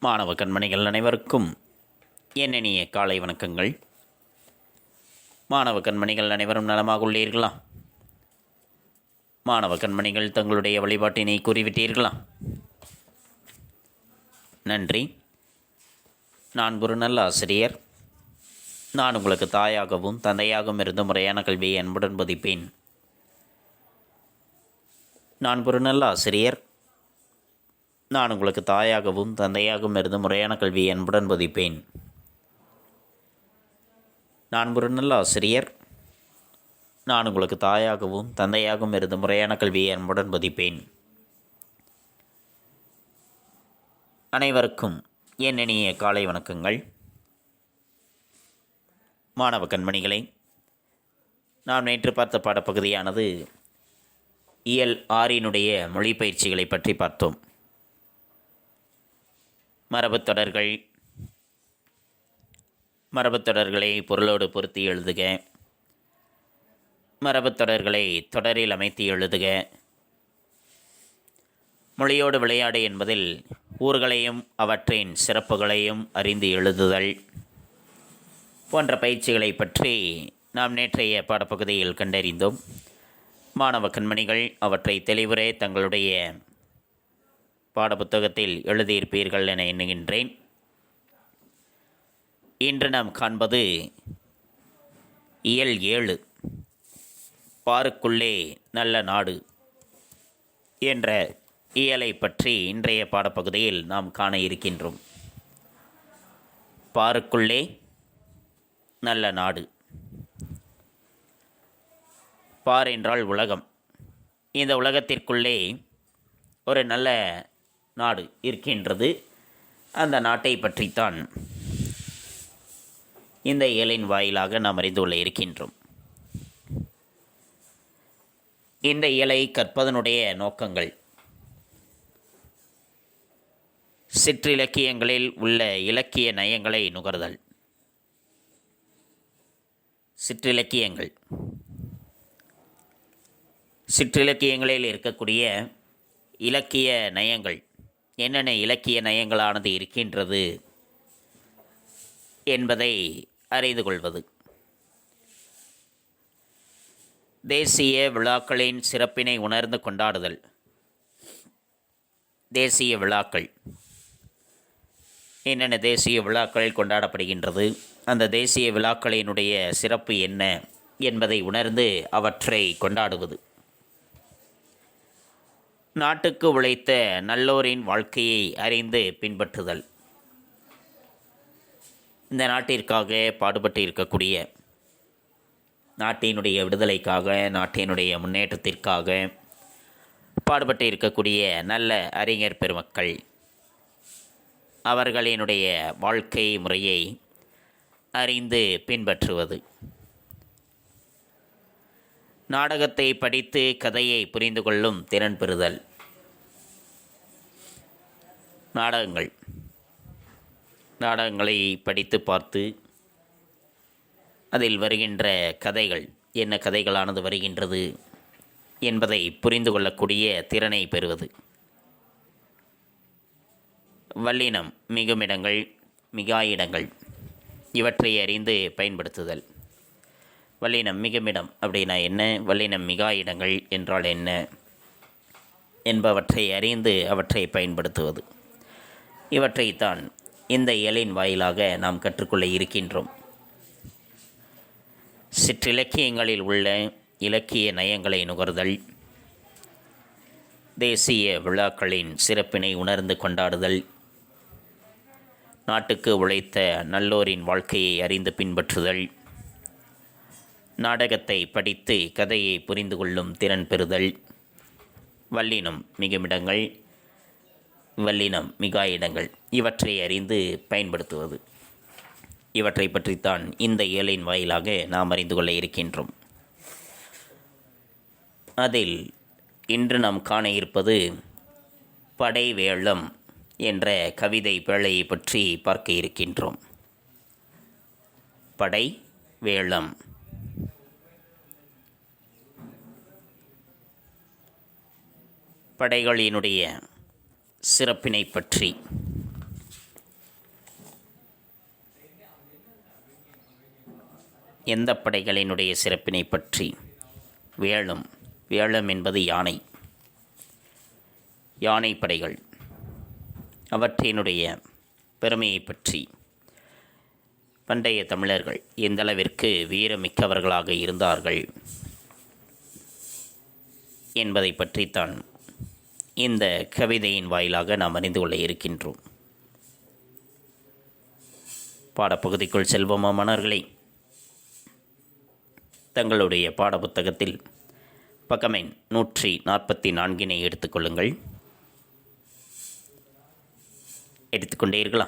மாணவ கண்மணிகள் அனைவருக்கும் என் இனிய காலை வணக்கங்கள். மாணவ கண்மணிகள் அனைவரும் நலமாக உள்ளீர்களா? மாணவ கண்மணிகள் தங்களுடைய வழிபாட்டினை கூறிவிட்டீர்களா? நன்றி. நான் ஒரு நல்ல ஆசிரியர். நான் உங்களுக்கு தாயாகவும் தந்தையாகவும் இருந்து முறையான கல்வியை அன்புடன் போதிப்பேன். நான் ஒரு நல்ல ஆசிரியர். நான் உங்களுக்கு தாயாகவும் தந்தையாகவும் இருந்து முறையான கல்வியை அன்புடன் போதிப்பேன். நான் ஒரு நல்ல ஆசிரியர். நான் உங்களுக்கு தாயாகவும் தந்தையாகவும் இருந்து முறையான கல்வியை அன்புடன் போதிப்பேன். அனைவருக்கும் என் இனிய காலை வணக்கங்கள். மாணவ கண்மணிகளே, நாம் நேற்று பார்த்த பாடப்பகுதியானது இயல் 6 மொழி பயிற்சிகளை பற்றி பார்த்தோம். மரபுத்தொடர்களை பொருளோடு பொருத்தி எழுதுக, மரபுத்தொடர்களை தொடரில் அமைத்து எழுதுக, மொழியோடு விளையாடு என்பதில் ஊர்களையும் அவற்றின் சிறப்புகளையும் அறிந்து எழுதுதல் போன்ற பயிற்சிகளை பற்றி நாம் நேற்றைய பாடப்பகுதியில் கண்டறிந்தோம். மாணவ கண்மணிகள் அவற்றை தெளிவுரை தங்களுடைய பாடப்புத்தகத்தில் எழுதியிருப்பீர்கள் என எண்ணுகின்றேன். இன்று நாம் காண்பது இயல் 7 பாருக்குள்ளே நல்ல நாடு என்ற இயலை பற்றி இன்றைய பாடப்பகுதியில் நாம் காண இருக்கின்றோம். பாருக்குள்ளே நல்ல நாடு. பார் என்றால் உலகம். இந்த உலகத்திற்குள்ளே ஒரு நல்ல நாடு இருக்கின்றது. அந்த நாட்டை பற்றித்தான் இந்த இயலின் வாயிலாக நாம் அறிந்து கொள்ள இருக்கின்றோம். இந்த இயலை கற்பதனுடைய நோக்கங்கள்: சிற்றிலக்கியங்களில் உள்ள இலக்கிய நயங்களை நுகர்தல். சிற்றிலக்கியங்களில் இருக்கக்கூடிய இலக்கிய நயங்கள், என்னென்ன இலக்கிய நயங்களானது இருக்கின்றது என்பதை அறிந்து கொள்வது. தேசிய விழாக்களின் சிறப்பினை உணர்ந்து கொண்டாடுதல். தேசிய விழாக்கள், என்னென்ன தேசிய விழாக்கள் கொண்டாடப்படுகின்றது, அந்த தேசிய விழாக்களினுடைய சிறப்பு என்ன என்பதை உணர்ந்து அவற்றை கொண்டாடுவது. நாட்டுக்கு உழைத்த நல்லோரின் வாழ்க்கையை அறிந்து பின்பற்றுதல். இந்த நாட்டிற்காக பாடுபட்டு இருக்கக்கூடிய, நாட்டினுடைய விடுதலைக்காக, நாட்டினுடைய முன்னேற்றத்திற்காக பாடுபட்டு இருக்கக்கூடிய நல்ல அறிஞர் பெருமக்கள், அவர்களினுடைய வாழ்க்கை முறையை அறிந்து பின்பற்றுவது. நாடகத்தை படித்து கதையை புரிந்து கொள்ளும் திறன் பெறுதல். நாடகங்களை படித்து பார்த்து அதில் வருகின்ற கதைகள், என்ன கதைகளானது வருகின்றது என்பதை புரிந்து கொள்ளக்கூடிய திறனை பெறுவது. வல்லினம், மிகுமிடங்கள், மிகாயிடங்கள் இவற்றை அறிந்து பயன்படுத்துதல். வல்லினம் மிகுமிடம் அப்படின்னா என்ன, வல்லினம் மிகாயிடங்கள் என்றால் என்ன என்பவற்றை அறிந்து அவற்றை பயன்படுத்துவது. இவற்றைத்தான் இந்த இயலின் வாயிலாக நாம் கற்றுக்கொள்ள இருக்கின்றோம். சிற்றிலக்கியங்களில் உள்ள இலக்கிய நயங்களை நுகர்தல், தேசிய விழாக்களின் சிறப்பினை உணர்ந்து கொண்டாடுதல், நாட்டுக்கு உழைத்த நல்லோரின் வாழ்க்கையை அறிந்து பின்பற்றுதல், நாடகத்தை படித்து கதையை புரிந்து கொள்ளும் திறன் பெறுதல், வல்லினம் மிகுமிடங்கள், வல்லினம் மிகாயிடங்கள் இவற்றை அறிந்து பயன்படுத்துவது. இவற்றை பற்றித்தான் இந்த இயலின் வாயிலாக நாம் அறிந்து கொள்ள இருக்கின்றோம். அதில் இன்று நாம் காண இருப்பது படை வேளம் என்ற கவிதை பேழையை பற்றி பார்க்க இருக்கின்றோம். படை வேளம். படைகளினுடைய சிறப்பினை பற்றி எந்த படைகளினுடைய சிறப்பினை பற்றி? வேளம். வேளம் என்பது யானை. யானை படைகள் அவற்றினுடைய பெருமையை பற்றி பண்டைய தமிழர்கள் எந்த அளவிற்கு வீரமிக்கவர்களாக இருந்தார்கள் என்பதை பற்றித்தான் இந்த கவிதையின் வாயிலாக நாம் அறிந்து கொள்ள இருக்கின்றோம். பாடப்பகுதிக்குள் செல்வோமா மாணவர்களே? தங்களுடைய பாடப்புத்தகத்தில் பக்கமெண் 144 எடுத்துக்கொள்ளுங்கள். எடுத்துக்கொண்டீர்களா?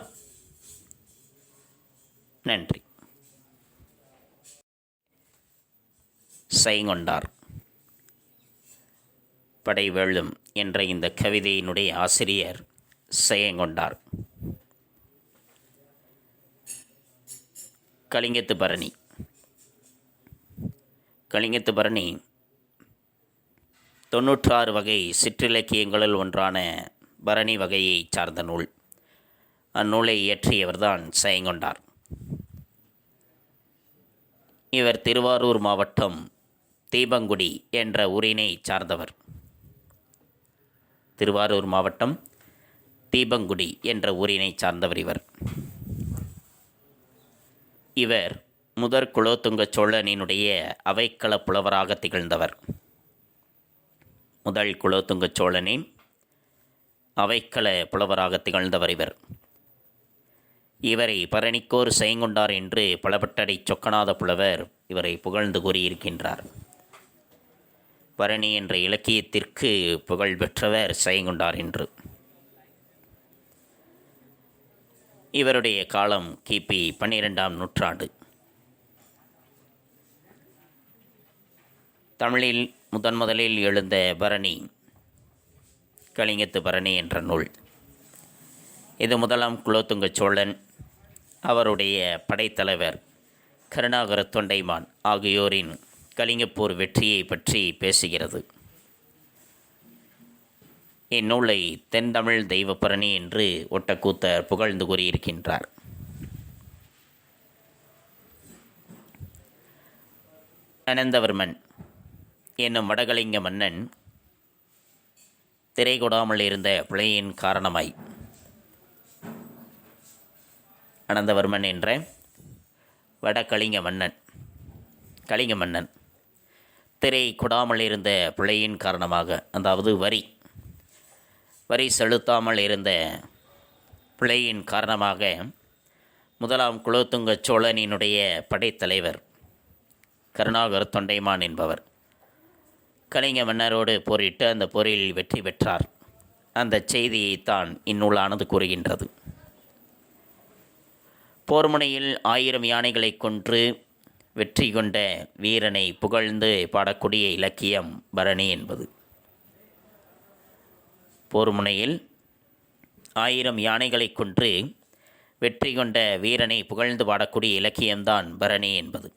நன்றி. செய்கொண்டார் படை வெல்லும் என்ற இந்த கவிதையினுடைய ஆசிரியர் செய்கொண்டார். கலிங்கத்து பரணி. கலிங்கத்து பரணி 96 வகை சிற்றிலக்கியங்களுள் ஒன்றான பரணி வகையை சார்ந்த நூல். அந்நூலை இயற்றியவர்தான் செய்கொண்டார். இவர் திருவாரூர் மாவட்டம் தீபங்குடி என்ற ஊரினை சார்ந்தவர். திருவாரூர் மாவட்டம் தீபங்குடி என்ற ஊரினை சார்ந்தவர் இவர். இவர் முதற் குலோத்துங்க சோழனினுடைய அவைக்கள புலவராக திகழ்ந்தவர். முதல் குலோத்துங்க சோழனின் அவைக்கள புலவராக திகழ்ந்தவர் இவர். இவரை பரணிக்கோர் செய்கொண்டார் என்று பலபட்டடை சொக்கநாத புலவர் இவரை புகழ்ந்து கூறியிருக்கின்றார். பரணி என்ற இலக்கியத்திற்கு புகழ் பெற்றவர் செய்கொண்டார் என்று. இவருடைய காலம் கிபி 12ஆம் நூற்றாண்டு. தமிழில் முதலில் எழுந்த பரணி கலிங்கத்து பரணி என்ற நூல். இது முதலாம் குலோத்துங்க சோழன், அவருடைய படைத்தலைவர் கருணாகர தொண்டைமான் ஆகியோரின் கலிங்கப்போர் வெற்றியை பற்றி பேசுகிறது. இந்நூலை தென்தமிழ் தெய்வப்பரணி என்று ஒட்டக்கூத்தர் புகழ்ந்து கூறியிருக்கின்றார். அனந்தவர்மன் என்னும் வடகலிங்க மன்னன் திரை கொடாமல் இருந்த பிழையின் காரணமாய், அனந்தவர்மன் என்ற வடகலிங்க மன்னன், கலிங்க மன்னன் திரை கொடாமல் இருந்த பிழையின் காரணமாக, அதாவது வரி செலுத்தாமல் இருந்த பிழையின் காரணமாக முதலாம் குலோத்துங்க சோழனினுடைய படைத்தலைவர் கருணாகர தொண்டைமான் என்பவர் கலிங்க மன்னரோடு போரிட்டு அந்த போரில் வெற்றி பெற்றார். அந்த செய்தியைத்தான் இந்நூலானது கூறுகின்றது. போர்முனையில் 1000 யானைகளை கொன்று வெற்றி கொண்ட வீரனை புகழ்ந்து பாடக்கூடிய இலக்கியம் பரணி என்பது. போர்முனையில் 1000 யானைகளை கொன்று வெற்றி கொண்ட வீரனை புகழ்ந்து பாடக்கூடிய இலக்கியம்தான் பரணி என்பது.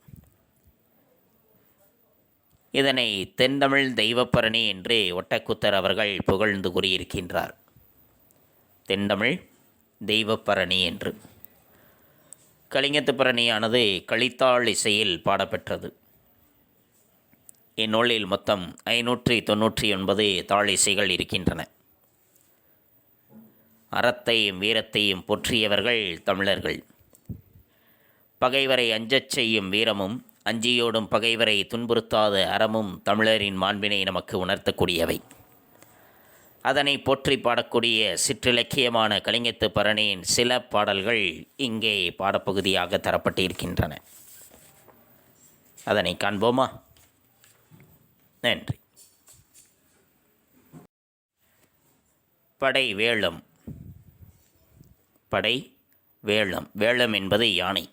இதனை தென்தமிழ் தெய்வப்பரணி என்று ஒட்டக்கூத்தர் அவர்கள் புகழ்ந்து கூறியிருக்கின்றார். தென்தமிழ் தெய்வப்பரணி என்று. கலிங்கத்து பரணியானது கலித்தாள் இசையில் பாடப்பெற்றது. இந்நூலில் மொத்தம் 599 தாள் இசைகள் இருக்கின்றன. அறத்தையும் வீரத்தையும் போற்றியவர்கள் தமிழர்கள். பகைவரை அஞ்சச் செய்யும் வீரமும் அஞ்சியோடும் பகைவரை துன்புறுத்தாத அறமும் தமிழரின் மாண்பினை நமக்கு உணர்த்தக்கூடியவை. அதனை போற்றி பாடக்கூடிய சிற்றிலக்கியமான கலிங்கத்து பரணியின் சில பாடல்கள் இங்கே பாடப்பகுதியாக தரப்பட்டிருக்கின்றன. அதனை காண்போமா? நன்றி. படை வேளம். படை வேளம். வேளம் என்பது யானை.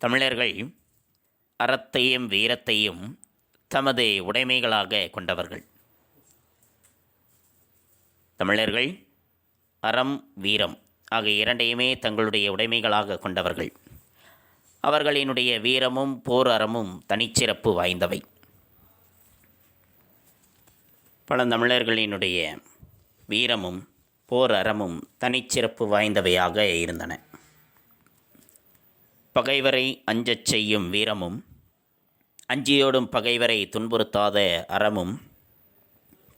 தமிழர்கள் அறத்தையும் வீரத்தையும் தமது உடைமைகளாக கொண்டவர்கள். தமிழர்கள் அறம் வீரம் ஆகிய இரண்டையுமே தங்களுடைய உடைமைகளாக கொண்டவர்கள். அவர்களினுடைய வீரமும் போர் அறமும் தனிச்சிறப்பு வாய்ந்தவை. பழந்தமிழர்களினுடைய வீரமும் போர் அறமும் தனிச்சிறப்பு வாய்ந்தவையாக இருந்தன. பகைவரை அஞ்சச் செய்யும் வீரமும் அஞ்சியோடும் பகைவரை துன்புறுத்தாத அறமும்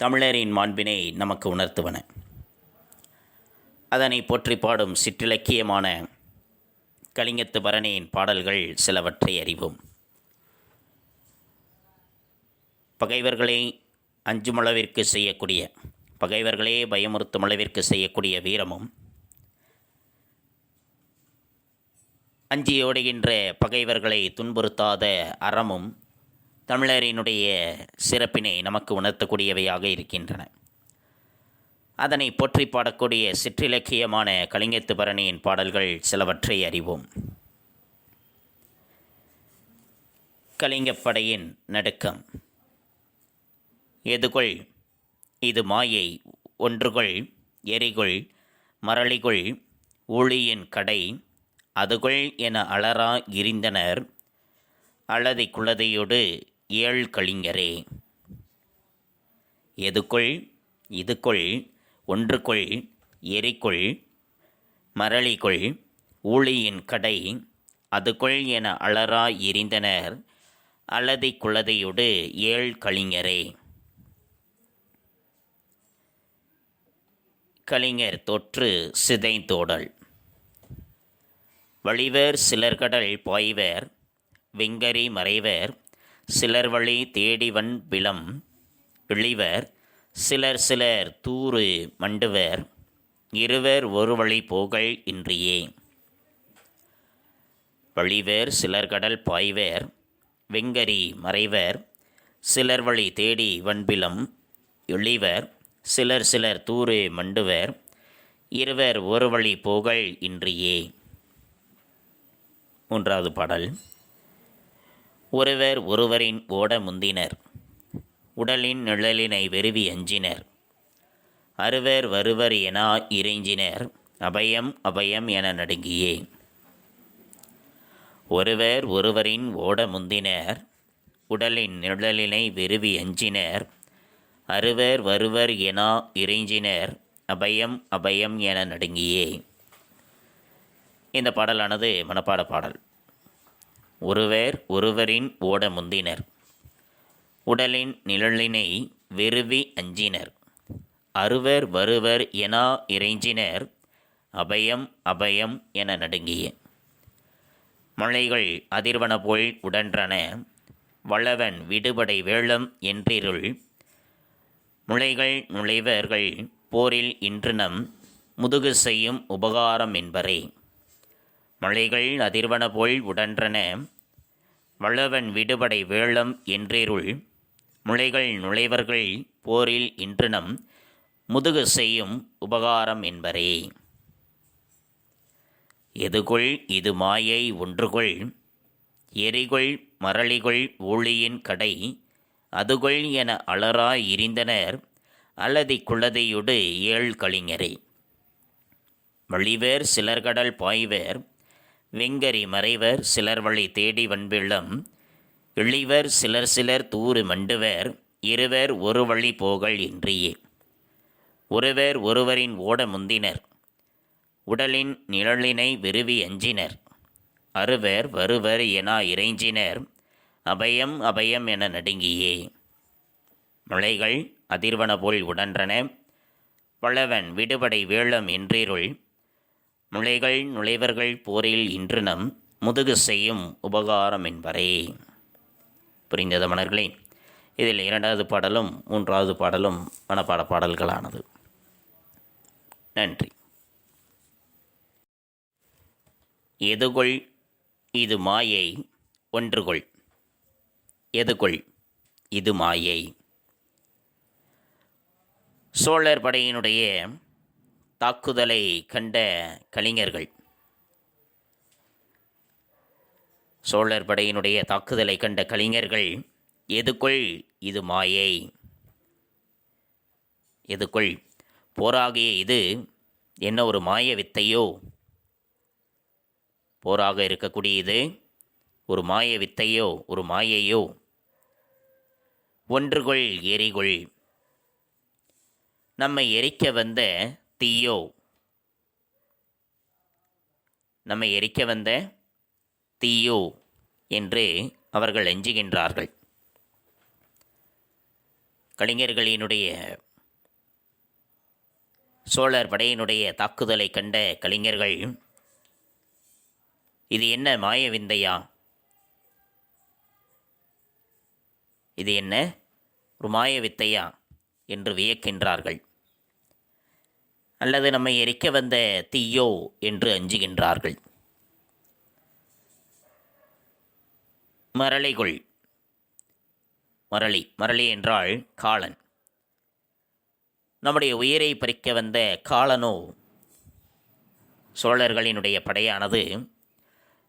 தமிழரின் மாண்பினை நமக்கு உணர்த்துவன. அதனை போற்றி பாடும் சிற்றிலக்கியமான கலிங்கத்து பரணியின் பாடல்கள் சிலவற்றை அறிவோம். பகைவர்களை அஞ்சுமளவிற்கு செய்யக்கூடிய, பகைவர்களே பயமுறுத்தும் அளவிற்கு செய்யக்கூடிய வீரமும், அஞ்சியோடுகின்ற பகைவர்களை துன்புறுத்தாத அறமும் தமிழரினுடைய சிறப்பினை நமக்கு உணர்த்தக்கூடியவையாக இருக்கின்றன. அதனை போற்றி பாடக்கூடிய சிற்றிலக்கியமான கலிங்கத்து பரணியின் பாடல்கள் சிலவற்றை அறிவோம். கலிங்கப்படையின் நடுக்கம். எதுகொள் இது மாயை ஒன்றுகொள் எரிகொள் மரளிகொள் ஊழியின் கடை அதுகொள் என அலரா எரிந்தனர் அலதி குலதையொடு ஏழ் கலிங்கரே. எதுகொள் இதுகொள் ஒன்றுகொள் எரிகொள் மரளிகொள் ஊழியின் கடை அதுகொள் என அலரா எரிந்தனர் அலதி குலதையொடு ஏழ் கலிங்கரே. கலிங்கர் தொற்று சிதைந்தோடல். வழிவர் சிலர்கடல் பாய்வர் வெங்கரி மறைவர் சிலர்வழி தேடிவன் பிலம் இழிவர் சிலர் சிலர் தூறு மண்டுவர் இருவர் ஒரு வழி போகல் இன்றியே. வழிவர் சிலர்கடல் பாய்வர் வெங்கரி மறைவர் சிலர்வழி தேடி வன்பிலம் இழிவர் சிலர் சிலர் தூறு மண்டுவர் இருவர் ஒரு வழி போகல் இன்றியே. மூன்றாவது பாடல். ஒருவர் ஒருவரின் ஓட முந்தினர் உடலின் நிழலினை வெறுவி அஞ்சினர் அருவர் வருவர் என இறைஞ்சினர் அபயம் அபயம் என நடுங்கியே. ஒருவர் ஒருவரின் ஓட முந்தினர் உடலின் நிழலினை வெறுவி அஞ்சினர் அருவர் வருவர் என இறைஞ்சினர் அபயம் அபயம் என நடுங்கியே. இந்த பாடலானது மனப்பாட பாடல். ஒருவர் ஒருவரின் ஓட முந்தினர் உடலின் நிழலினை வெறுவி அஞ்சினர் அருவர் வருவர் என இறைஞ்சினர் அபயம் அபயம் என நடுங்கிய. மலைகள் அதிர்வன போல் உடன்றன வளவன் விடுபடை வேளம் என்றிருள் முளைகள் நுழைவர்கள் போரில் இன்று நம் முதுகு செய்யும் உபகாரம் என்பரே. மலைகள் அதிர்வன போல் உடன்றன வளவன் விடுபடை வேளம் என்றிருள் முளைகள் நுழைவர்கள் போரில் இன்று நம் முதுகு செய்யும் உபகாரம் என்பரே. எதுகொள் இது மாயை ஒன்றுகொள் எரிகொள் மரளிகொள் ஊழியின் கடை அதுகொள் என அலரா எரிந்தனர் அலதி குலதையொடு ஏழ் கலிங்கரே. வழிவர் சிலர்கடல் பாய்வர் வெங்கரி மறைவர் சிலர் வழி தேடி வன்பிள்ளம் இழிவர் சிலர் சிலர் தூறு மண்டுவர் இருவர் ஒரு வழி போகல் இன்றியே. ஒருவர் ஒருவரின் ஓட முந்தினர் உடலின் நிழலினை விருவி அஞ்சினர் அருவர் வருவர் என இறைஞ்சினர் அபயம் அபயம் என நடுங்கியே. மலைகள் அதிர்வன போல் உடன்றன வளவன் விடுபடை வேளம் என்றிருள் முளைகள் நுழைவர்கள் போரில் இன்று நம் முதுகு செய்யும் உபகாரம் என்பரே. புரிந்தது மணர்களே? இதில் இரண்டாவது பாடலும் மூன்றாவது பாடலும் மனப்பாட பாடல்களானது. நன்றி. எதுகொள் இது மாயை ஒன்றுகொள் எதுகொள் இது மாயை. சோழர் படையினுடைய தாக்குதலை கண்ட கலிங்கர்கள் சோழர் படையினுடைய தாக்குதலை கண்ட கலிங்கர்கள் எதுகொள் இது மாயை. எதுகொள் போராகிய இது என்ன ஒரு மாய வித்தையோ. போராக இருக்கக்கூடியது ஒரு மாய வித்தையோ ஒரு மாயையோ. ஒன்றுகொள் எரிகொள் நம்மை எரிக்க வந்த தீயோ. நம்மை எரிக்க வந்த தீயோ என்று அவர்கள் அஞ்சுகின்றார்கள். கலிங்கர்களினுடைய சோழர் படையினுடைய தாக்குதலை கண்ட கலிங்கர்கள், இது என்ன மாய விந்தையா, இது என்ன ஒரு மாய வித்தையா என்று வியக்கின்றார்கள். அல்லது நம்மை எரிக்க வந்த தீயோ என்று அஞ்சுகின்றார்கள். மரளிகுள், மரளி என்றால் காலன். நம்முடைய உயிரை பறிக்க வந்த காலனோ, சோழர்களினுடைய படையானது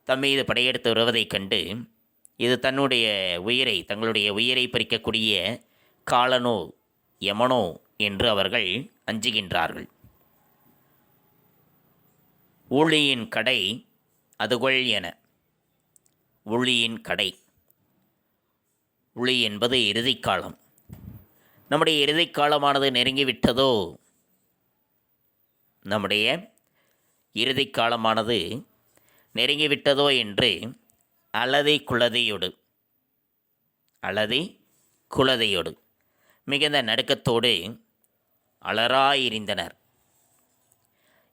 தம்மீது படையெடுத்து வருவதைக் கண்டு, இது தங்களுடைய உயிரை பறிக்கக்கூடிய காலனோ யமனோ என்று அவர்கள் அஞ்சுகின்றார்கள். ஊழியின் கடை அதுகொள் என. ஊழியின் கடை, ஊழி என்பது இறுதிக்காலம். நம்முடைய இறுதிக்காலமானது நெருங்கிவிட்டதோ, நம்முடைய இறுதிக்காலமானது நெருங்கிவிட்டதோ என்று அலதி குலதையோடு மிகுந்த நடுக்கத்தோடு அலராயிருந்தனர்.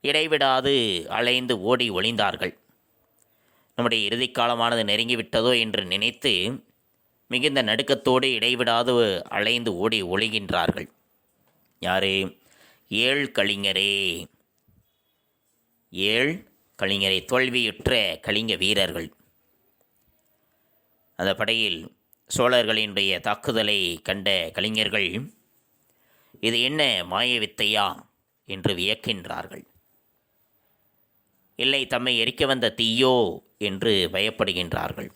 இடைவிடாது அலைந்து ஓடி ஒளிந்தார்கள். நம்முடைய இறுதிக்காலமானது நெருங்கிவிட்டதோ என்று நினைத்து மிகுந்த நடுக்கத்தோடு இடைவிடாது அலைந்து ஓடி ஒளிகின்றார்கள். யாரே? ஏழ் கலிங்கரே, தோல்வியுற்ற கலிங்க வீரர்கள். அந்த படையில் சோழர்களினுடைய தாக்குதலை கண்ட கலிங்கர்கள், இது என்ன மாய வித்தையா என்று வியக்கின்றார்கள். இல்லை, தம்மை எரிக்க வந்த தீயோ என்று பயப்படுகின்றார்கள்.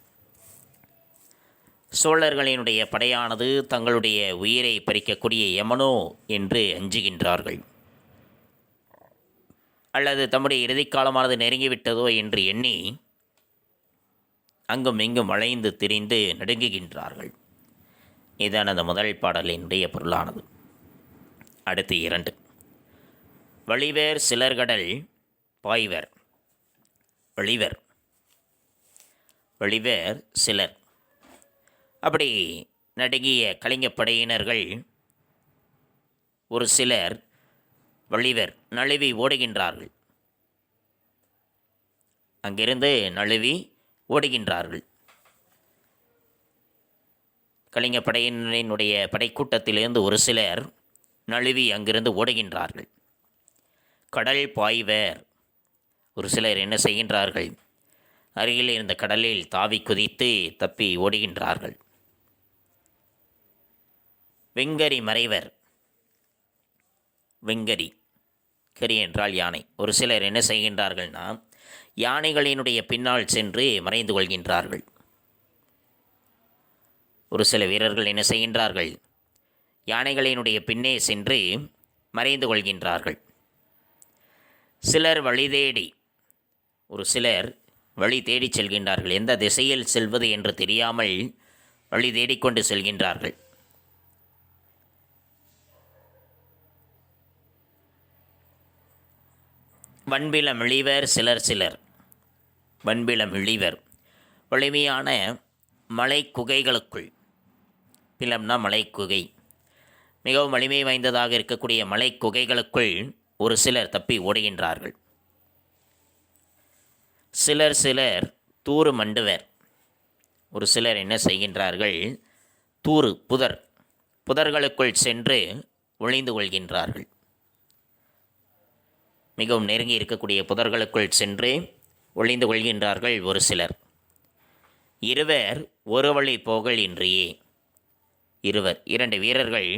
சோழர்களினுடைய படையானது தங்களுடைய உயிரை பறிக்கக்கூடிய யமனோ என்று அஞ்சுகின்றார்கள். அல்லது தம்முடைய இறுதிக்காலமானது நெருங்கிவிட்டதோ என்று எண்ணி அங்கும் இங்கும் அலைந்து திரிந்து நடுங்குகின்றார்கள். இதுதான் அந்த முதல் பாடலினுடைய பொருளானது. அடுத்து 2. வழிவேர் சிலர்கடல் பாய்வர். வழிவேர் சிலர், அப்படி நடுங்கிய கலிங்கப்படையினர்கள் ஒரு சிலர் வழிவர் நழுவி ஓடுகின்றார்கள். அங்கிருந்து நழுவி ஓடுகின்றார்கள். கலிங்கப்படையினரினுடைய படைக்கூட்டத்திலிருந்து ஒரு சிலர் நழுவி அங்கிருந்து ஓடுகின்றார்கள். கடல் பாய்வர், ஒரு சிலர் என்ன செய்கின்றார்கள்? அருகில் இருந்த கடலில் தாவி குதித்து தப்பி ஓடுகின்றார்கள். வெங்கரி மறைவர். வெங்கரி, கரி என்றால் யானை. ஒரு சிலர் என்ன செய்கின்றார்கள்னா, யானைகளினுடைய பின்னால் சென்று மறைந்து கொள்கின்றார்கள். ஒரு சில வீரர்கள் என்ன செய்கின்றார்கள்? யானைகளினுடைய பின்னே சென்று மறைந்து கொள்கின்றார்கள். சிலர் வழி தேடி, ஒரு சிலர் வழி தேடி செல்கின்றார்கள். எந்த திசையில் செல்வது என்று தெரியாமல் வழி தேடிக்கொண்டு செல்கின்றார்கள். வன்பிலம் இழிவர் சிலர். வன்பிலம் இழிவர், வலிமையான மலை குகைகளுக்குள். பிலம்னா மலை குகை, மிகவும் வலிமை வாய்ந்ததாக இருக்கக்கூடிய மலை குகைகளுக்குள் ஒரு சிலர் தப்பி ஓடுகின்றார்கள். சிலர் தூறு மண்டுவர். ஒரு சிலர் என்ன செய்கின்றார்கள்? தூறு, புதர்களுக்குள் சென்று ஒளிந்து கொள்கின்றார்கள். மிகவும் நெருங்கி இருக்கக்கூடிய புதர்களுக்குள் சென்று ஒளிந்து கொள்கின்றார்கள் ஒரு சிலர். இருவர் ஒரு வழி போகல் இன்றியே. இருவர், 2 வீரர்கள்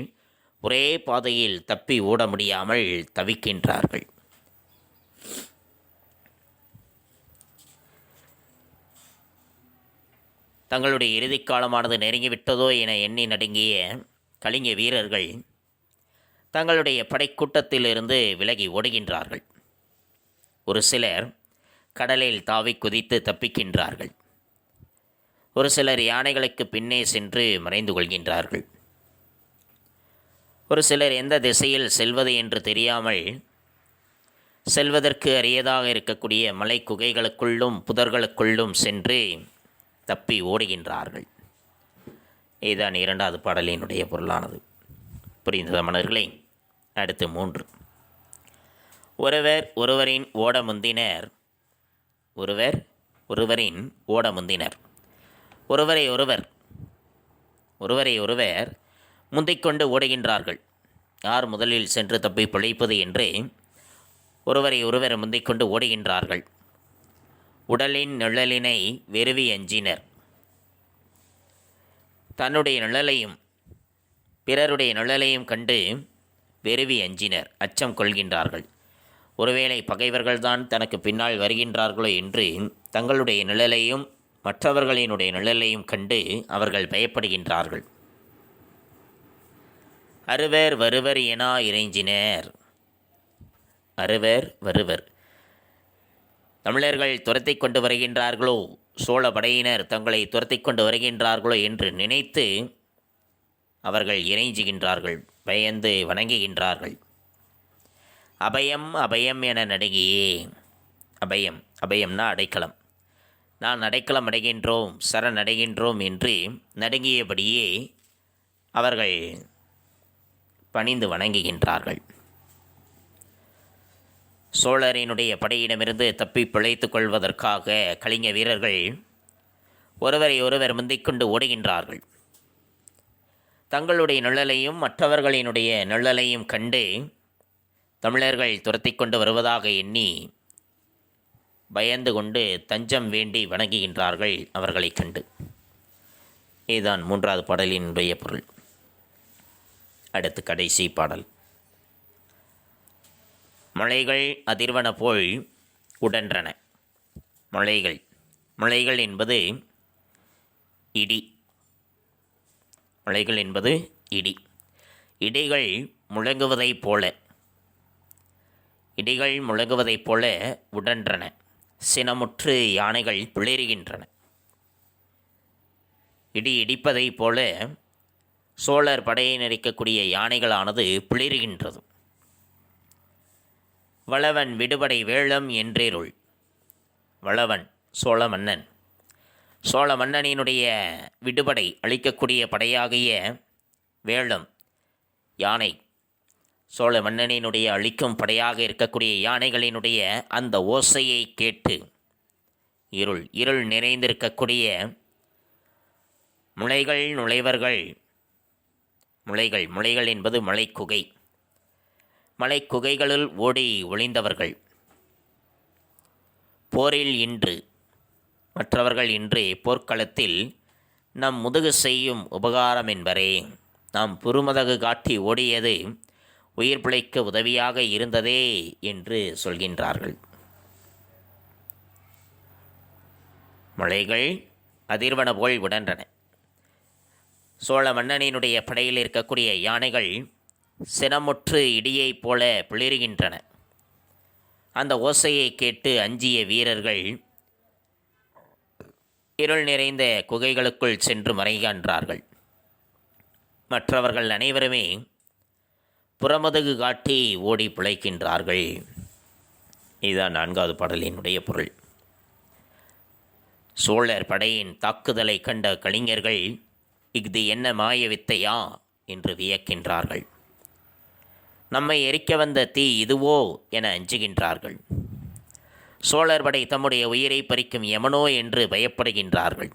ஒரே பாதையில் தப்பி ஓட முடியாமல் தவிக்கின்றார்கள். தங்களுடைய இறுதிக்காலமானது நெருங்கிவிட்டதோ என எண்ணி நடுங்கிய கலிங்க வீரர்கள் தங்களுடைய படைக்கூட்டத்திலிருந்து விலகி ஓடுகின்றார்கள். ஒரு சிலர் கடலில் தாவி குதித்து தப்பிக்கின்றார்கள். ஒரு சிலர் யானைகளுக்கு பின்னே சென்று மறைந்து கொள்கின்றார்கள். ஒரு சிலர் எந்த திசையில் செல்வது என்று தெரியாமல் செல்வதற்கு அரியதாக இருக்கக்கூடிய மலை குகைகளுக்குள்ளும் புதர்களுக்குள்ளும் சென்று தப்பி ஓடுகின்றார்கள். இதுதான் இரண்டாவது பாடலினுடைய பொருளானது. புரிந்ததா மன்னர்களே? அடுத்து 3. ஒருவர் ஒருவரின் ஓட முந்தினர். ஒருவர் ஒருவரின் ஓட முந்தினர். ஒருவரை ஒருவர் முந்திக்கொண்டு ஓடுகின்றார்கள். யார் முதலில் சென்று தப்பி பிழைப்பது என்று ஒருவரை ஒருவர் முந்திக்கொண்டு ஓடுகின்றார்கள். உடலின் நிழலினை வெறுவி அஞ்சினர். தன்னுடைய நிழலையும் பிறருடைய நிழலையும் கண்டு வெறுவி அஞ்சினர், அச்சம் கொள்கின்றார்கள். ஒருவேளை பகைவர்கள்தான் தனக்கு பின்னால் வருகின்றார்களோ என்று தங்களுடைய நிழலையும் மற்றவர்களினுடைய நிழலையும் கண்டு அவர்கள் பயப்படுகின்றார்கள். அறுவர் வருவர் என இறைஞ்சினர். அறுவர் வருவர், தமிழர்கள் துரத்தி கொண்டு வருகின்றார்களோ, சோழ படையினர் தங்களை துரத்தி கொண்டு வருகின்றார்களோ என்று நினைத்து அவர்கள் இறைஞ்சுகின்றார்கள், பயந்து வணங்குகின்றார்கள். அபயம் அபயம் என நடுங்கியே. அபயம், அபயம்னா அடைக்கலம். நான் அடைக்கலம் அடைகின்றோம், சரணடைகின்றோம் என்று நடுங்கியபடியே அவர்கள் பணிந்து வணங்குகின்றார்கள். சோழரினுடைய படையிடமிருந்து தப்பி பிழைத்து கொள்வதற்காக கலிங்க வீரர்கள் ஒருவரை ஒருவர் முந்திக்கொண்டு ஓடுகின்றார்கள். தங்களுடைய நிழலையும் மற்றவர்களினுடைய நிழலையும் கண்டு தமிழர்கள் துரத்தி கொண்டு வருவதாக எண்ணி பயந்து கொண்டு தஞ்சம் வேண்டி வணங்குகின்றார்கள் அவர்களை கண்டு. இதுதான் 3வது பாடலினுடைய பொருள். அடுத்து கடைசி பாடல். மலைகள் அதிர்வன போல் உடன்றன. மலைகள், மலைகள் என்பது இடி. மலைகள் என்பது இடி. இடிகள் முழங்குவதைப் போல, இடிகள் முழங்குவதைப் போல உடன்றன. சினமுற்று யானைகள் பிளறுகின்றன. இடி இடிப்பதைப் போல சோழர் படையினர் இருக்கக்கூடிய யானைகளானது பிளறுகின்றது. வளவன் விடுபடை வேளம் என்றேருள். வளவன் சோழ மன்னன், சோழ மன்னனினுடைய விடுபடை அளிக்கக்கூடிய படையாகிய வேளம் யானை, சோழ மன்னனினுடைய அளிக்கும் படையாக இருக்கக்கூடிய யானைகளினுடைய அந்த ஓசையை கேட்டு இருள் இருள் நிறைந்திருக்கக்கூடிய முளைகள் நுழைவர்கள். முளைகள், முளைகள் என்பது மலைக்குகை. மலைக்குகைகளில் ஓடி ஒளிந்தவர்கள். போரில் இன்று மற்றவர்கள் இன்று போர்க்களத்தில் நம் முதுகு செய்யும் உபகாரம் என்பரே. நாம் புறமுதுகு காட்டி ஓடியது உயிர் பிழைக்க உதவியாக இருந்ததே என்று சொல்கின்றார்கள். மலைகள் அதிர்வன போல் உடன்றன. சோழ மன்னனினுடைய படையில் இருக்கக்கூடிய யானைகள் சினமுற்று இடியைப் போல பிளறுகின்றன. அந்த ஓசையை கேட்டு அஞ்சிய வீரர்கள் இருள் நிறைந்த குகைகளுக்குள் சென்று மறைகின்றார்கள். மற்றவர்கள் அனைவருமே புறமுதுகு காட்டி ஓடி பிழைக்கின்றார்கள். இதுதான் 4வது பாடலினுடைய பொருள். சோழர் படையின் தாக்குதலை கண்ட கலிங்கர்கள் இஃது என்ன மாய வித்தையா என்று வியக்கின்றார்கள். நம்மை எரிக்க வந்த தீ இதுவோ என அஞ்சுகின்றார்கள். சோழர் படை தம்முடைய உயிரை பறிக்கும் யமனோ என்று பயப்படுகின்றார்கள்.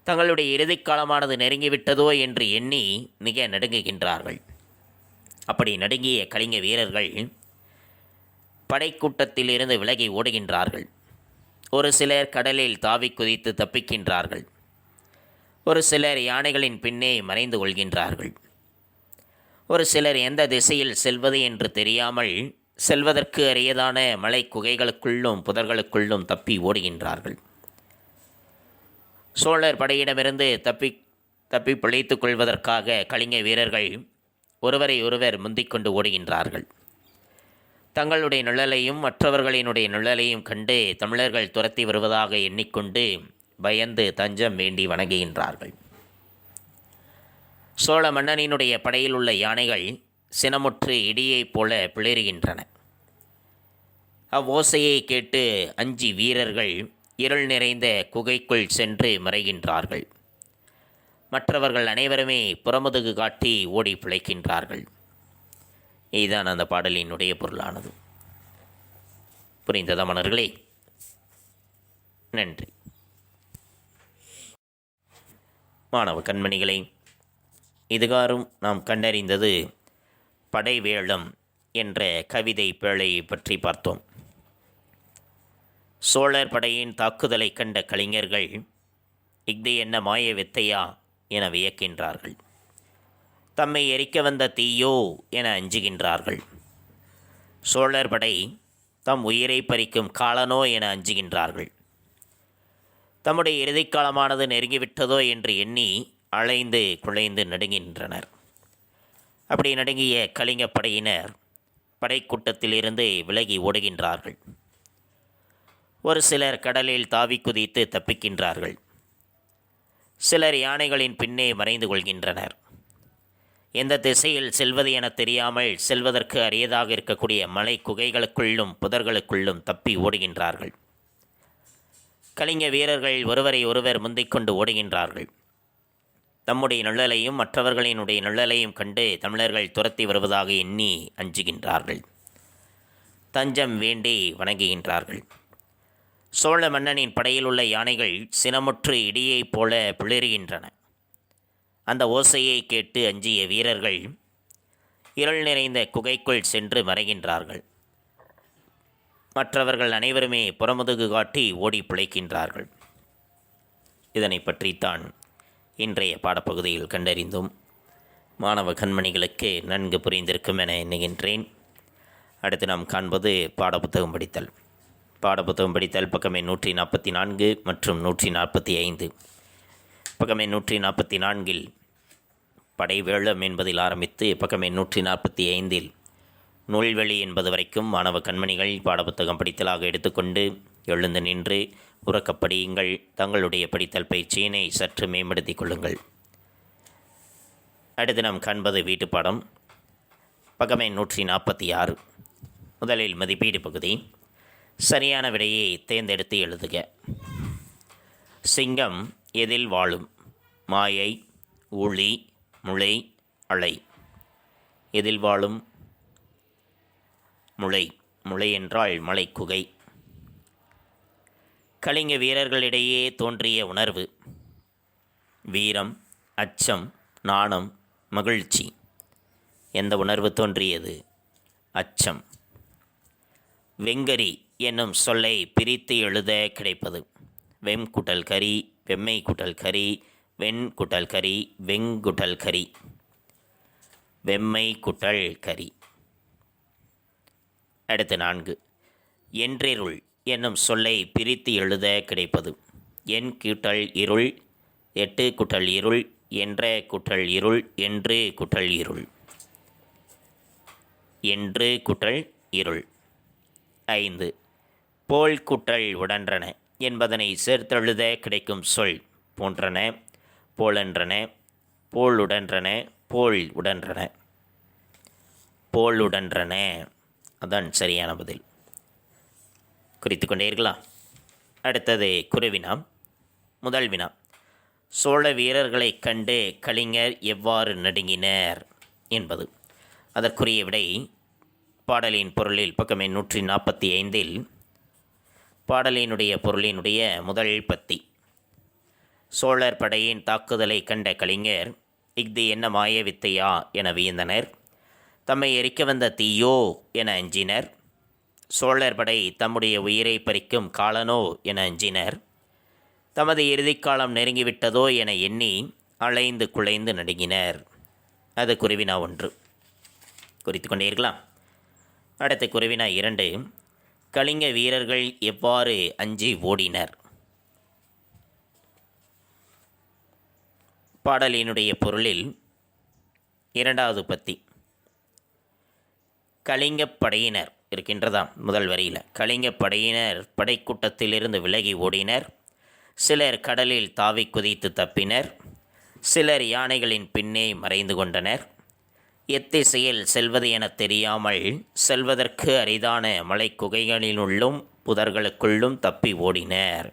தங்களுடைய இறுதிக் காலமானது நெருங்கிவிட்டதோ என்று எண்ணி மிக நடுங்குகின்றார்கள். அப்படி நடுங்கிய கலிங்க வீரர்கள் படைக்கூட்டத்திலிருந்து விலகி ஓடுகின்றார்கள். ஒரு சிலர் கடலில் தாவி குதித்து தப்பிக்கின்றார்கள். ஒரு சிலர் யானைகளின் பின்னே மறைந்து கொள்கின்றார்கள். ஒரு சிலர் எந்த திசையில் செல்வது என்று தெரியாமல் செல்வதற்கு அரியதான மலை குகைகளுக்குள்ளும் புதர்களுக்குள்ளும் தப்பி ஓடுகின்றார்கள். சோழர் படையிடமிருந்து தப்பி பிழைத்துக் கொள்வதற்காக கலிங்க வீரர்கள் ஒருவரை ஒருவர் முந்திக்கொண்டு ஓடுகின்றார்கள். தங்களுடைய நிழலையும் மற்றவர்களினுடைய நிழலையும் கண்டு தமிழர்கள் துரத்தி வருவதாக எண்ணிக்கொண்டு பயந்து தஞ்சம் வேண்டி வணங்குகின்றார்கள். சோழ மன்னனினுடைய படையில் உள்ள யானைகள் சினமுற்று இடியைப் போல பிளறுகின்றன. அவ்வோசையை கேட்டு அஞ்சி வீரர்கள் இருள் நிறைந்த குகைக்குள் சென்று மறைகின்றார்கள். மற்றவர்கள் அனைவருமே புறமுதுகு காட்டி ஓடி பிழைக்கின்றார்கள். இதுதான் அந்த பாடலினுடைய பொருளானது. புரிந்ததா மன்னர்களே? நன்றி. மாணவ கண்மணிகளை, இதுகாரும் நாம் கண்டறிந்தது படைவேளம் என்ற கவிதை பேழையை பற்றி பார்த்தோம். சோழர் படையின் தாக்குதலை கண்ட கலைஞர்கள் இஃது என்ன மாய வித்தையா என வியக்கின்றார்கள். தம்மை எரிக்க வந்த தீயோ என அஞ்சுகின்றார்கள். சோழர் படை தம் உயிரை பறிக்கும் காலனோ என அஞ்சுகின்றார்கள். தம்முடைய இறுதிக்காலமானது நெருங்கிவிட்டதோ என்று எண்ணி அலைந்து குலைந்து நடுங்கின்றனர். அப்படி நடுங்கிய கலிங்க படையினர் படைக்கூட்டத்திலிருந்து விலகி ஓடுகின்றார்கள். ஒரு சிலர் கடலில் தாவி குதித்து தப்பிக்கின்றார்கள். சிலர் யானைகளின் பின்னே மறைந்து கொள்கின்றனர். எந்த திசையில் செல்வது என தெரியாமல் செல்வதற்கு அரியதாக இருக்கக்கூடிய மலை குகைகளுக்குள்ளும் புதர்களுக்குள்ளும் தப்பி ஓடுகின்றார்கள். கலிங்க வீரர்கள் ஒருவரை ஒருவர் முந்திக்கொண்டு ஓடுகின்றார்கள். தம்முடைய நிழலையும் மற்றவர்களினுடைய நிழலையும் கண்டு தமிழர்கள் துரத்தி வருவதாக எண்ணி அஞ்சுகின்றார்கள். தஞ்சம் வேண்டி வணங்குகின்றார்கள். சோழ மன்னனின் படையில் உள்ள யானைகள் சினமுற்று இடியைப் போல பிளறுகின்றன. அந்த ஓசையை கேட்டு அஞ்சிய வீரர்கள் இருள் நிறைந்த குகைக்குள் சென்று மறைகின்றார்கள். மற்றவர்கள் அனைவருமே புறமுதுகு காட்டி ஓடி பிழைக்கின்றார்கள். இதனை பற்றித்தான் இன்றைய பாடப்பகுதியில் கண்டறிந்தோம். மாணவ கண்மணிகளுக்கு நன்கு புரிந்திருக்கும் என எண்ணுகின்றேன். அடுத்து நாம் காண்பது பாடப்புத்தகம் படித்தல். பாடப்புத்தகம் படித்தல் பக்கமே 144 மற்றும் 145. பக்கமே 144 படைவேளம் என்பதில் ஆரம்பித்து பக்கமே 145 நூல்வெளி என்பது வரைக்கும் மாணவ கண்மணிகள் பாடப்புத்தகம் படித்தலாக எடுத்துக்கொண்டு எழுந்து நின்று உறக்கப்படியுங்கள். தங்களுடைய படித்தல் பயிற்சியினை சற்று மேம்படுத்திக் கொள்ளுங்கள். அடுத்து நாம் காண்பது வீட்டுப்பாடம் பக்கமே 146. முதலில் மதிப்பீடு பகுதி. சரியான விடையை தேர்ந்தெடுத்து எழுதுக. சிங்கம் எதில் வாழும்? மாயை, ஊழி, முளை, அலை. எதில் வாழும்? முளை. முளை என்றால் மலைக்குகை. கலிங்க வீரர்களிடையே தோன்றிய உணர்வு: வீரம், அச்சம், நாணம், மகிழ்ச்சி. எந்த உணர்வு தோன்றியது? அச்சம். வெங்கரி என்னும் சொல்லை பிரித்து எழுத கிடைப்பது: வெம் குட்டல் கரி, வெம்மை குட்டல் கரி, வெண் குட்டல் கரி, வெங்குட்டல் கரி. வெம்மை குட்டல் கரி. அடுத்து 4. என்றிருள் என்னும் சொல்லை பிரித்து எழுத கிடைப்பது: என் கூட்டல் இருள், எட்டு குட்டல் இருள், என்ற குட்டல் இருள், என்று குட்டல் இருள். என்று குட்டல் இருள். 5. போல் குட்டல் உடன்றன என்பதனை சேர்த்தெழுத கிடைக்கும் சொல்: போன்றன, போலென்றன, போலுடன்றன, போல் உடன்றன. போலுடன்றன அதான் சரியான பதில். குறித்து கொண்டே இருக்கலாம். அடுத்தது குருவினா. முதல் வினா: சோழ வீரர்களை கண்டு கலிங்கர் எவ்வாறு நடுங்கினர் என்பது. அதற்குரிய விடை பாடலின் பொருளில் பக்கமே 145 பாடலினுடைய பொருளினுடைய முதல் பத்தி. சோழர் படையின் தாக்குதலை கண்ட கலிங்கர் இஃது என்ன மாய வித்தையா என வியந்தனர். தம்மை எரிக்க வந்த தீயோ என அஞ்சினர். சோழர் படை தம்முடைய உயிரை பறிக்கும் காலனோ என அஞ்சினர். தமது இறுதிக்காலம் நெருங்கிவிட்டதோ என எண்ணி அலைந்து குலைந்து நடுங்கினர். அது குருவினா 1. குறித்து கொண்டே இருக்கலாம். அடுத்து குருவினா 2. கலிங்க வீரர்கள் எவ்வாறு அஞ்சி ஓடினர். பாடலினுடைய பொருளில் இரண்டாவது பத்தி. கலிங்கப் படையினர் இருக்கின்றதாம் முதல் வரியில். கலிங்கப் படையினர் படைக்கூட்டத்திலிருந்து விலகி ஓடினர். சிலர் கடலில் தாவி குதித்து தப்பினர். சிலர் யானைகளின் பின்னே மறைந்து கொண்டனர். எத்திசையில் செல்வது எனத் தெரியாமல் செல்வதற்கு அரிதான மலைக்குகைகளினுள்ளும் புதர்களுக்குள்ளும் தப்பி ஓடினர்.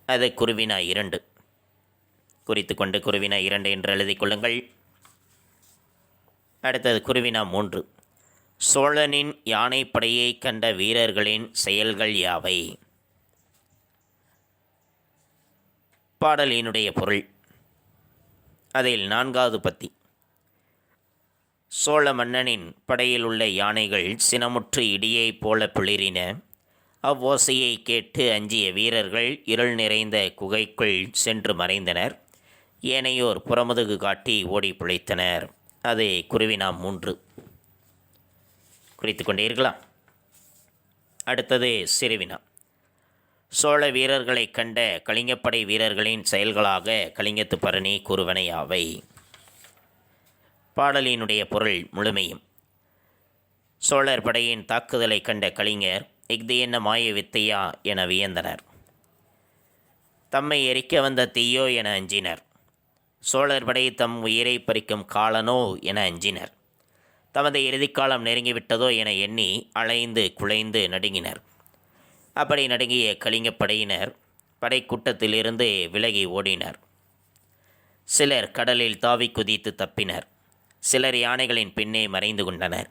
அது குருவினா 2. குறித்து கொண்டு குருவினா 2 என்று எழுதிக் கொள்ளுங்கள். அடுத்தது குருவினா 3. சோழனின் யானைப்படையை கண்ட வீரர்களின் செயல்கள் யாவை? பாடலினுடைய பொருள். அதில் 4வது பத்தி. சோழ மன்னனின் படையில் உள்ள யானைகள் சினமுற்று இடியைப் போல பிளிரின. அவ்வோசையை கேட்டு அஞ்சிய வீரர்கள் இருள் நிறைந்த குகைக்குள் சென்று மறைந்தனர். ஏனையோர் புறமுதுகு காட்டி ஓடி பிழைத்தனர். அது குருவினா 3. குறித்து கொண்டீர்களா? அடுத்தது சிறுவினா. சோழ வீரர்களை கண்ட கலிங்கப்படை வீரர்களின் செயல்களாக கலிங்கத்து பரணி கூறுவன யாவை? பாடலினுடைய பொருள் முழுமையும். சோழர் படையின் தாக்குதலை கண்ட கலிங்கர் இஃது என்ன மாய வித்தையா என வியந்தனர். தம்மை எரிக்க வந்த தீயோ என அஞ்சினர். சோழர் படை தம் உயிரை பறிக்கும் காலனோ என அஞ்சினர். தமது இறுதிக்காலம் நெருங்கிவிட்டதோ என எண்ணி அலைந்து குலைந்து நடுங்கினர். அப்படி நடுங்கிய கலிங்கப்படையினர் படைக்கூட்டத்திலிருந்து விலகி ஓடினர். சிலர் கடலில் தாவி குதித்து தப்பினர். சிலர் யானைகளின் பின்னே மறைந்து கொண்டனர்.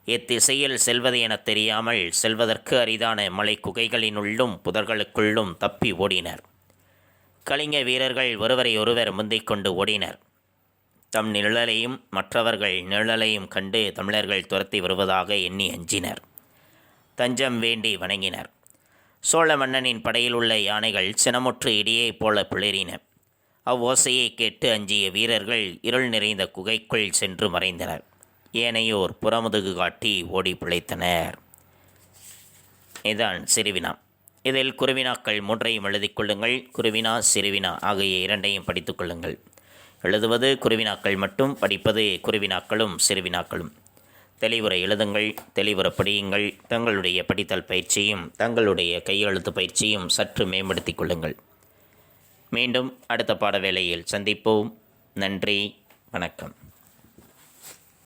எத்திசையில் செல்வது எனத் தெரியாமல் செல்வதற்கு அரிதான மலை குகைகளினுள்ளும் புதர்களுக்குள்ளும் தப்பி ஓடினர். கலிங்க வீரர்கள் ஒருவரை ஒருவர் முந்திக் கொண்டு ஓடினர். தம் நிழலையும் மற்றவர்கள் நிழலையும் கண்டு தமிழர்கள் துரத்தி வருவதாக எண்ணி அஞ்சினர். தஞ்சம் வேண்டி வணங்கினர். சோழ மன்னனின் படையில் உள்ள யானைகள் சினமுற்று இடியைப் போல பிளிரின. அவ்வோசையை கேட்டு அஞ்சிய வீரர்கள் இருள் நிறைந்த குகைக்குள் சென்று மறைந்தனர். ஏனையோர் புறமுதுகு காட்டி ஓடி பிழைத்தனர். இதுதான் சிறுவினா. இதில் குருவினாக்கள் 3ஐயும் எழுதிக் கொள்ளுங்கள். குருவினா சிறுவினா ஆகிய 2ஐயும் படித்துக் கொள்ளுங்கள். எழுதுவது குருவினாக்கள் மட்டும், படிப்பது குருவினாக்களும் சிறுவினாக்களும். தெளிவுரை எழுதுங்கள், தெளிவுரை படியுங்கள். தங்களுடைய படித்தல் பயிற்சியும் தங்களுடைய கையெழுத்து பயிற்சியும் சற்று மேம்படுத்திக் கொள்ளுங்கள். மீண்டும் அடுத்த பாட வேளையில் சந்திப்போம். நன்றி, வணக்கம்.